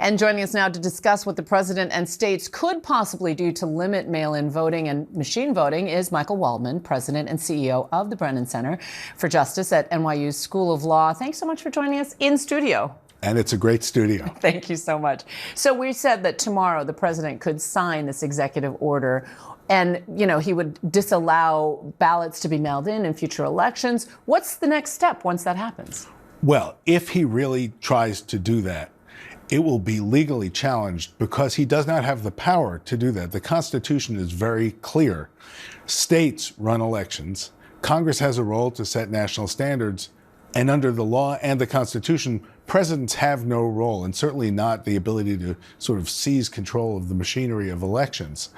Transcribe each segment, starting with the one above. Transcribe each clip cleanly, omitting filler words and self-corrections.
And joining us now to discuss what the president and states could possibly do to limit mail-in voting and machine voting is Michael Waldman, president and CEO of the Brennan Center for Justice at NYU's School of Law. Thanks so much for joining us in studio. And it's a great studio. Thank you so much. So we said that tomorrow the president could sign this executive order and, he would disallow ballots to be mailed in future elections. What's the next step once that happens? Well, if he really tries to do that, it will be legally challenged because he does not have the power to do that. The Constitution is very clear. States run elections. Congress has a role to set national standards. And under the law and the Constitution, presidents have no role, and certainly not the ability to sort of seize control of the machinery of elections.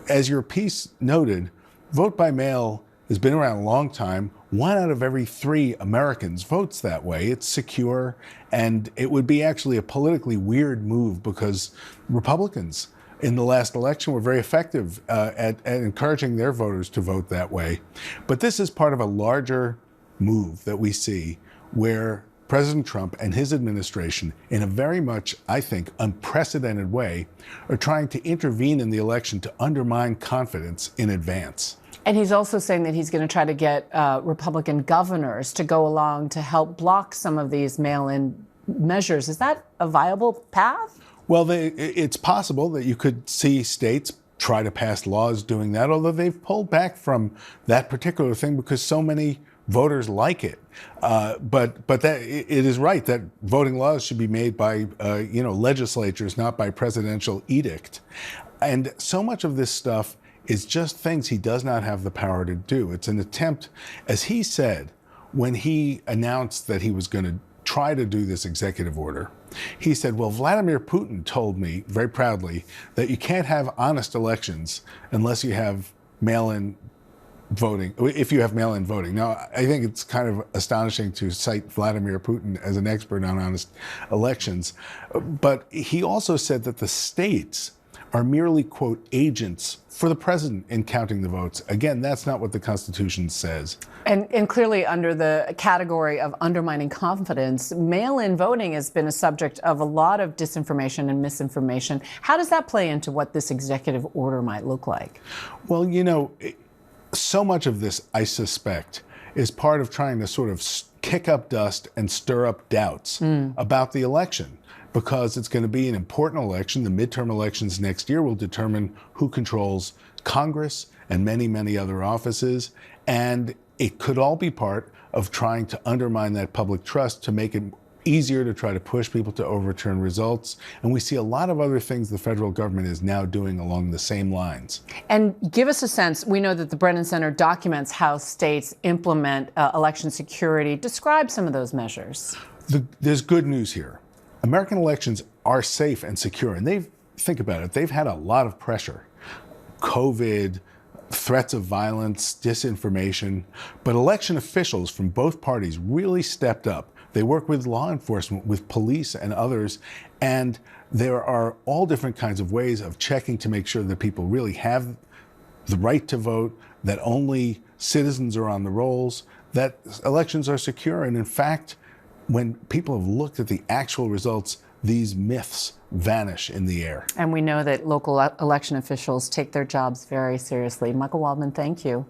As your piece noted, vote by mail has been around a long time. 1 out of every 3 Americans votes that way. It's secure, and it would be actually a politically weird move because Republicans in the last election were very effective at encouraging their voters to vote that way. But this is part of a larger move that we see where President Trump and his administration, in a very much, I think, unprecedented way, are trying to intervene in the election to undermine confidence in advance. And he's also saying that he's going to try to get Republican governors to go along to help block some of these mail-in measures. Is that a viable path? Well, it's possible that you could see states try to pass laws doing that, although they've pulled back from that particular thing because so many voters like it. But that it is right that voting laws should be made by legislatures, not by presidential edict. And so much of this stuff is just things he does not have the power to do. It's an attempt, as he said, when he announced that he was going to try to do this executive order. He said, well, Vladimir Putin told me very proudly that you can't have honest elections unless you have mail-in voting, if you have mail-in voting. Now, I think it's kind of astonishing to cite Vladimir Putin as an expert on honest elections. But he also said that the states are merely, quote, agents for the president in counting the votes. Again, that's not what the Constitution says. And clearly under the category of undermining confidence, mail-in voting has been a subject of a lot of disinformation and misinformation. How does that play into what this executive order might look like? Well, so much of this, I suspect, is part of trying to sort of kick up dust and stir up doubts about the election, because it's going to be an important election. The midterm elections next year will determine who controls Congress and many, many other offices. And it could all be part of trying to undermine that public trust to make it easier to try to push people to overturn results. And we see a lot of other things the federal government is now doing along the same lines. And give us a sense. We know that the Brennan Center documents how states implement election security. Describe some of those measures. There's good news here. American elections are safe and secure. And think about it, they've had a lot of pressure. COVID, threats of violence, disinformation. But election officials from both parties really stepped up. They work with law enforcement, with police and others, and there are all different kinds of ways of checking to make sure that people really have the right to vote, that only citizens are on the rolls, that elections are secure. And in fact, when people have looked at the actual results, these myths vanish in the air. And we know that local election officials take their jobs very seriously. Michael Waldman, thank you.